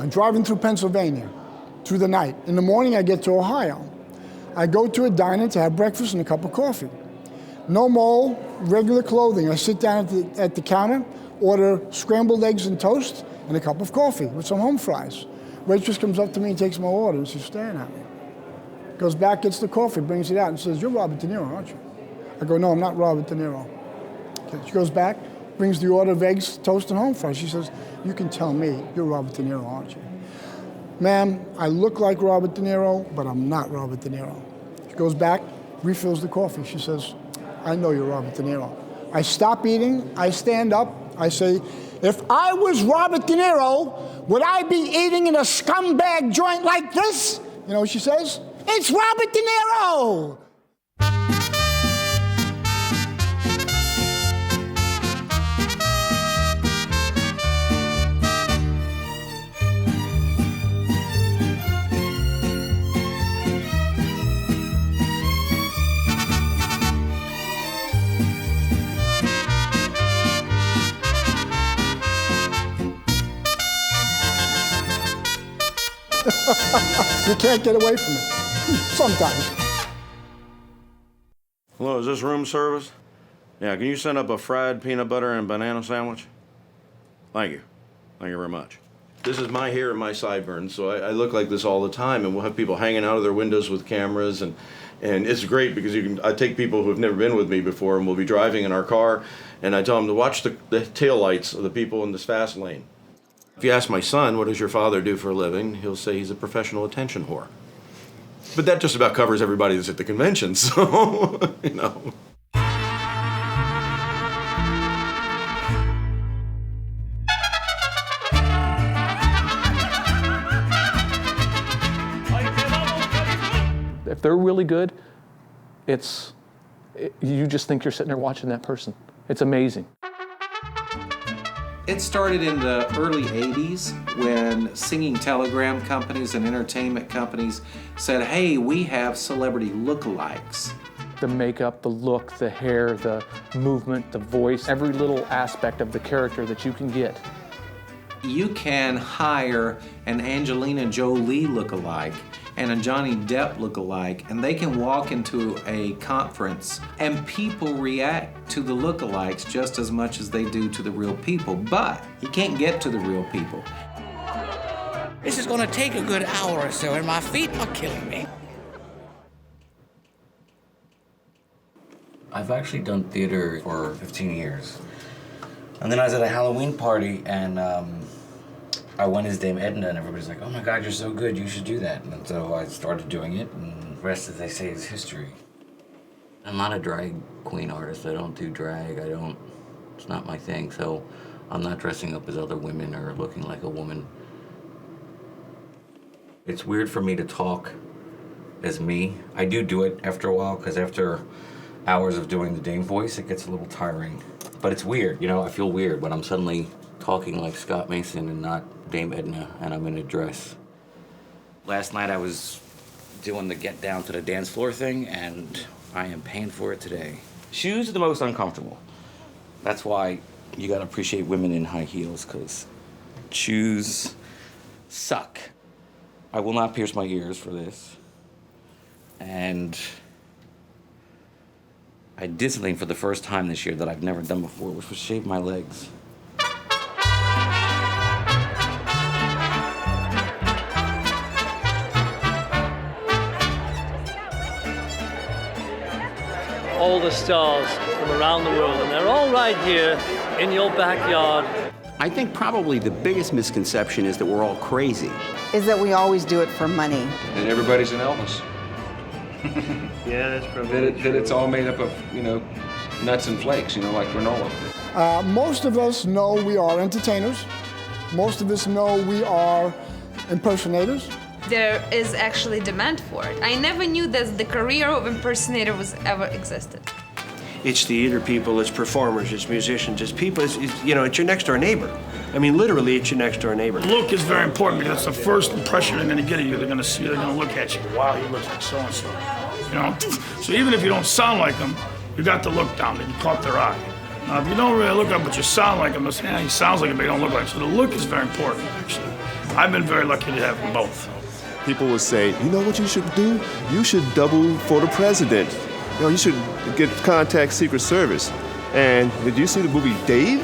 I'm driving through Pennsylvania through the night. In the morning, I get to Ohio. I go to a diner to have breakfast and a cup of coffee. No mole, regular clothing. I sit down at the counter, order scrambled eggs and toast and a cup of coffee with some home fries. Waitress comes up to me and takes my order and she's staring at me. Goes back, gets the coffee, brings it out and says, "You're Robert De Niro, aren't you?" I go, "No, I'm not Robert De Niro." Okay. She goes back, brings the order of eggs, toast, and home fries. She says, "You can tell me you're Robert De Niro, aren't you?" "Ma'am, I look like Robert De Niro, but I'm not Robert De Niro." She goes back, refills the coffee. She says, "I know you're Robert De Niro." I stop eating, I stand up, I say, "If I was Robert De Niro, would I be eating in a scumbag joint like this?" You know what she says? "It's Robert De Niro!" You can't get away from it. Sometimes. Hello, is this room service? Yeah, can you send up a fried peanut butter and banana sandwich? Thank you. Thank you very much. This is my hair and my sideburns, so I look like this all the time, and we'll have people hanging out of their windows with cameras, and it's great because I take people who have never been with me before, and we'll be driving in our car, and I tell them to watch the tail lights of the people in this fast lane. If you ask my son, "What does your father do for a living?" he'll say he's a professional attention whore. But that just about covers everybody that's at the convention, so, you know. If they're really good, you just think you're sitting there watching that person. It's amazing. It started in the early 80s when singing telegram companies and entertainment companies said, "Hey, we have celebrity lookalikes." The makeup, the look, the hair, the movement, the voice, every little aspect of the character that you can get. You can hire an Angelina Jolie lookalike and a Johnny Depp lookalike, and they can walk into a conference and people react to the lookalikes just as much as they do to the real people, but you can't get to the real people. This is gonna take a good hour or so, and my feet are killing me. I've actually done theater for 15 years. And then I was at a Halloween party, and I went as Dame Edna, and everybody's like, "Oh my God, you're so good, you should do that." And so I started doing it, and the rest, as they say, is history. I'm not a drag queen artist. I don't do drag. It's not my thing. So I'm not dressing up as other women or looking like a woman. It's weird for me to talk as me. I do it after a while, because after hours of doing the Dame voice, it gets a little tiring. But it's weird, you know, I feel weird when I'm suddenly talking like Scott Mason and not Dame Edna, and I'm in a dress. Last night I was doing the get down to the dance floor thing, and I am paying for it today. Shoes are the most uncomfortable. That's why you gotta appreciate women in high heels, because shoes suck. I will not pierce my ears for this. And I did something for the first time this year that I've never done before, which was shave my legs. All the stars from around the world, and they're all right here in your backyard. I think probably the biggest misconception is that we're all crazy. Is that we always do it for money. And everybody's an Elvis. Yeah, that's probably that it's all made up of, you know, nuts and flakes, you know, like granola. Most of us know we are entertainers. Most of us know we are impersonators. There is actually demand for it. I never knew that the career of impersonator was ever existed. It's theater people, it's performers, it's musicians, it's people, it's your next door neighbor. I mean, literally, it's your next door neighbor. Look is very important because that's the first impression they're gonna get of you. They're gonna see, they're gonna look at you. Wow, he looks like so-and-so. You know, so even if you don't sound like them, you got the look down and you caught their eye. Now, if you don't really look up but you sound like him, he sounds like him, but you don't look like him. So the look is very important, actually. I've been very lucky to have them both. People would say, you know what you should do? You should double for the president. You know, you should contact Secret Service. And did you see the movie Dave?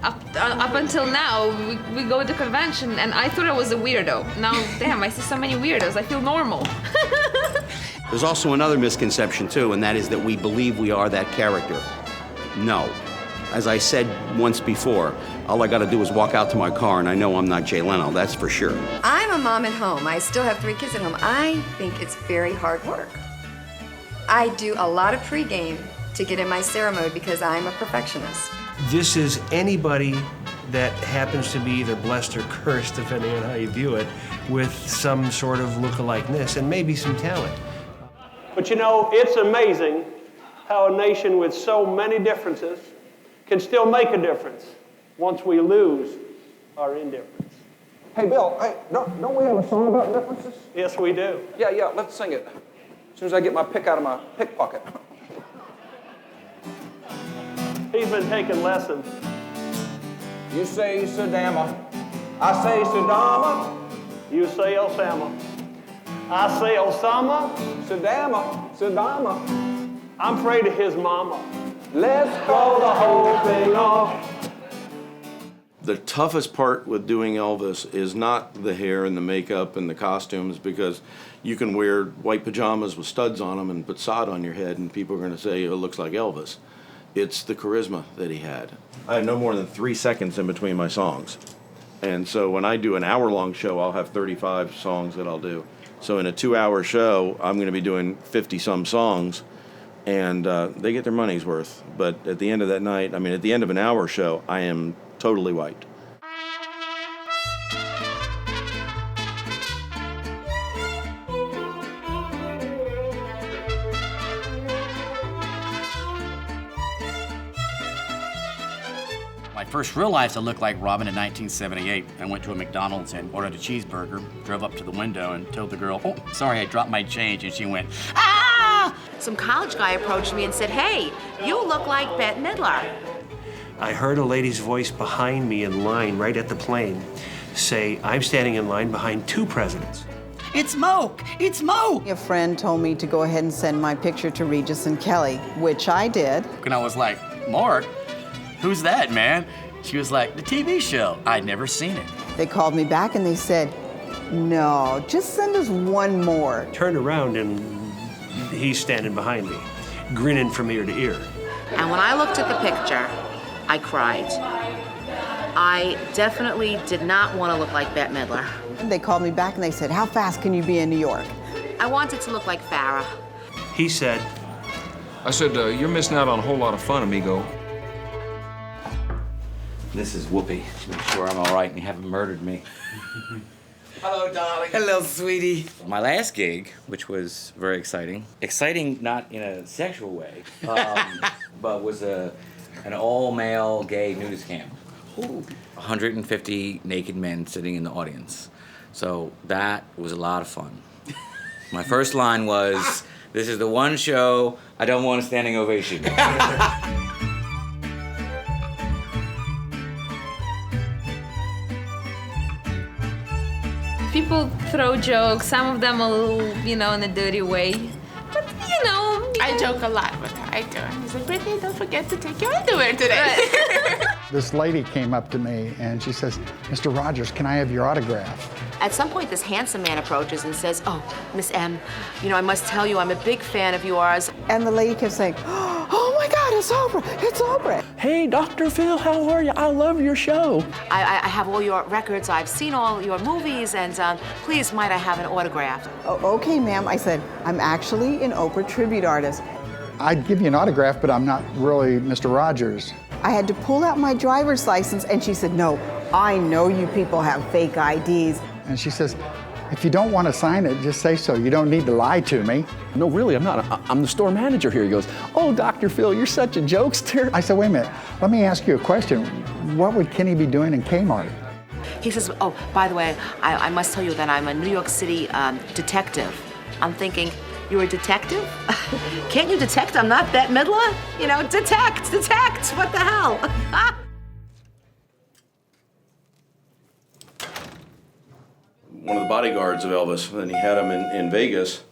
Up until now, we go to convention, and I thought I was a weirdo. Now, damn, I see so many weirdos. I feel normal. There's also another misconception, too, and that is that we believe we are that character. No. As I said once before, all I got to do is walk out to my car, and I know I'm not Jay Leno, that's for sure. I'm a mom at home. I still have 3 kids at home. I think it's very hard work. I do a lot of pregame to get in my Sarah mode because I'm a perfectionist. This is anybody that happens to be either blessed or cursed, depending on how you view it, with some sort of look-alikeness and maybe some talent. But you know, it's amazing how a nation with so many differences can still make a difference once we lose our indifference. Hey, Bill, hey, don't we have a song about differences? Yes, we do. Yeah, let's sing it. As soon as I get my pick out of my pick pocket. He's been taking lessons. You say Saddama, I say Saddama. You say Osama, I say Osama. Saddama. I'm afraid of his mama. Let's call the whole thing off. The toughest part with doing Elvis is not the hair and the makeup and the costumes, because you can wear white pajamas with studs on them and put sod on your head and people are going to say, oh, it looks like Elvis. It's the charisma that he had. I have no more than 3 seconds in between my songs. And so when I do an hour-long show, I'll have 35 songs that I'll do. So in a 2-hour show, I'm going to be doing 50-some songs, and they get their money's worth. But at the end of that night, at the end of an hour show, I am totally white. I first realized I looked like Robin in 1978. I went to a McDonald's and ordered a cheeseburger, drove up to the window and told the girl, oh, sorry, I dropped my change, and she went, ah! Some college guy approached me and said, hey, you look like Bette Midler. I heard a lady's voice behind me in line right at the plane say, I'm standing in line behind 2 presidents. It's Moke! It's Moke! A friend told me to go ahead and send my picture to Regis and Kelly, which I did. And I was like, Mark, who's that, man? She was like, the TV show. I'd never seen it. They called me back and they said, no, just send us one more. Turned around and he's standing behind me, grinning from ear to ear. And when I looked at the picture, I cried. I definitely did not want to look like Bette Midler. They called me back and they said, how fast can you be in New York? I wanted to look like Farrah. He said, I said, you're missing out on a whole lot of fun, amigo. This is Whoopi. Make sure I'm all right and you haven't murdered me. Hello, darling. Hello, sweetie. My last gig, which was very exciting. Exciting not in a sexual way, but was an all-male gay nudist camp. 150 naked men sitting in the audience. So that was a lot of fun. My first line was, this is the one show I don't want a standing ovation. People throw jokes, some of them a little, in a dirty way. But, I joke a lot with her. I do. He's like, Brittany, don't forget to take your underwear today. This lady came up to me and she says, Mr. Rogers, can I have your autograph? At some point, this handsome man approaches and says, oh, Miss M, I must tell you, I'm a big fan of yours. And the lady kept saying, oh my God, it's Oprah, it's Oprah. Hey, Dr. Phil, how are you? I love your show. I have all your records, I've seen all your movies, and please, might I have an autograph? Oh, okay, ma'am. I said, I'm actually an Oprah tribute artist. I'd give you an autograph, but I'm not really Mr. Rogers. I had to pull out my driver's license, and she said, no, I know you people have fake IDs. And she says, if you don't want to sign it, just say so. You don't need to lie to me. No, really, I'm not. I'm the store manager here. He goes, oh, Dr. Phil, you're such a jokester. I said, wait a minute, let me ask you a question. What would Kenny be doing in Kmart? He says, oh, by the way, I must tell you that I'm a New York City detective. I'm thinking, you're a detective? Can't you detect I'm not Bette Midler? Detect, what the hell? one of the bodyguards of Elvis, and he had him in Vegas,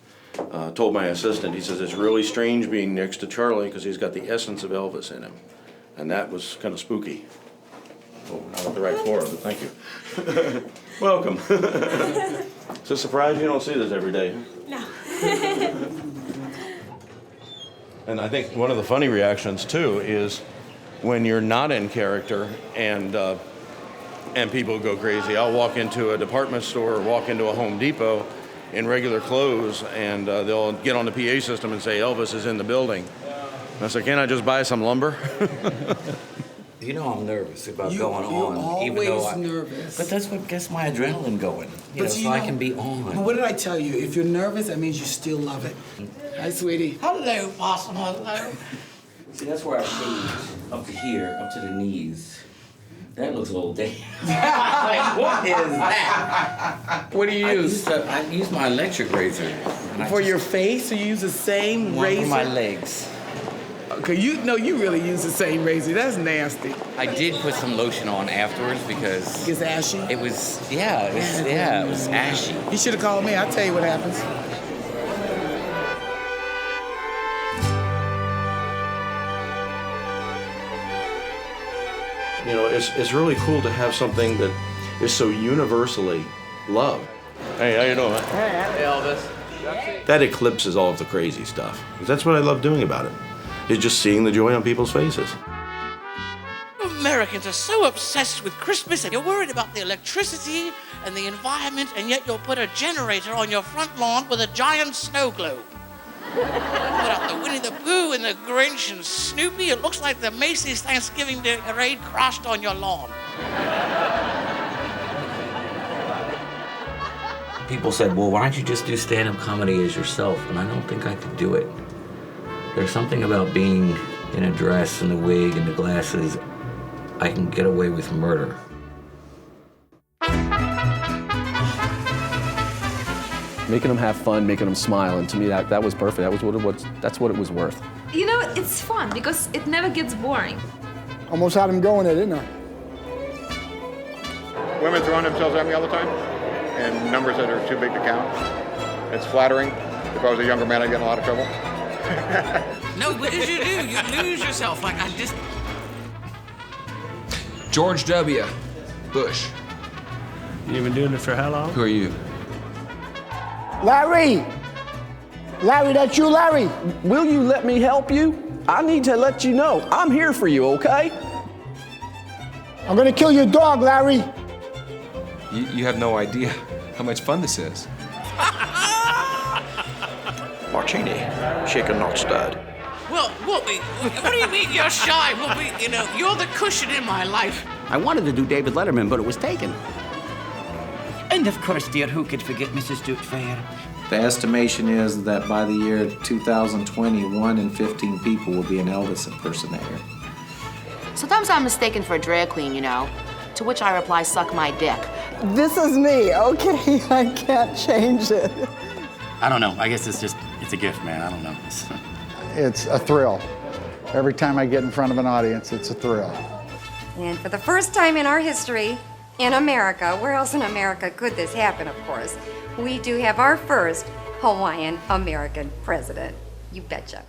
told my assistant, he says, it's really strange being next to Charlie because he's got the essence of Elvis in him. And that was kind of spooky. Oh, not at the right floor, but thank you. Welcome. It's a surprise you don't see this every day. No. And I think one of the funny reactions, too, is when you're not in character and people go crazy. I'll walk into a department store or walk into a Home Depot in regular clothes, and they'll get on the PA system and say, Elvis is in the building. And I say, can't I just buy some lumber? You know I'm nervous about going on. Always nervous. But that's what gets my adrenaline going. You know, so I can be on. But what did I tell you? If you're nervous, that means you still love it. Hi, sweetie. Hello, Possum. Hello. See, that's where I shave up to here, up to the knees. That looks a little damn. Like, what is that? What do you use? I use my electric razor. For your face, you use the same razor? For my legs. Okay, you really use the same razor. That's nasty. I did put some lotion on afterwards because... It gets ashy? It was ashy. You should have called me. I'll tell you what happens. You know, it's really cool to have something that is so universally loved. Hey, how you doing, man? Hey, Elvis. That eclipses all of the crazy stuff. 'Cause that's what I love doing about it. Is just seeing the joy on people's faces. Americans are so obsessed with Christmas, and you're worried about the electricity and the environment, and yet you'll put a generator on your front lawn with a giant snow globe. Put out the Winnie the Pooh and the Grinch and Snoopy. It looks like the Macy's Thanksgiving Day Parade crashed on your lawn. People said, well, why don't you just do stand-up comedy as yourself? And I don't think I could do it. There's something about being in a dress and the wig and the glasses. I can get away with murder. Making them have fun, making them smile, and to me that was perfect. That's what it was worth. You know, it's fun because it never gets boring. Almost had him going there, didn't I? Women throwing themselves at me all the time, and numbers that are too big to count. It's flattering. If I was a younger man, I'd get in a lot of trouble. No, what did you do? You lose yourself. Like, I just... George W. Bush. You've been doing it for how long? Who are you? Larry! Larry, that's you, Larry! Will you let me help you? I need to let you know, I'm here for you, okay? I'm gonna kill your dog, Larry! You have no idea how much fun this is. Martini, shaken, not stirred. Well, Whoopi, what do you mean you're shy? Whoopi, you're the cushion in my life. I wanted to do David Letterman, but it was taken. And of course, dear, who could forget Mrs. Doubtfire? The estimation is that by the year 2020, 1 in 15 people will be an Elvis impersonator. Sometimes I'm mistaken for a drag queen, to which I reply, suck my dick. This is me, okay? I can't change it. I don't know. I guess it's a gift, man. I don't know. It's a thrill. Every time I get in front of an audience, it's a thrill. And for the first time in our history, in America, where else in America could this happen, of course, we do have our first Hawaiian American president. You betcha.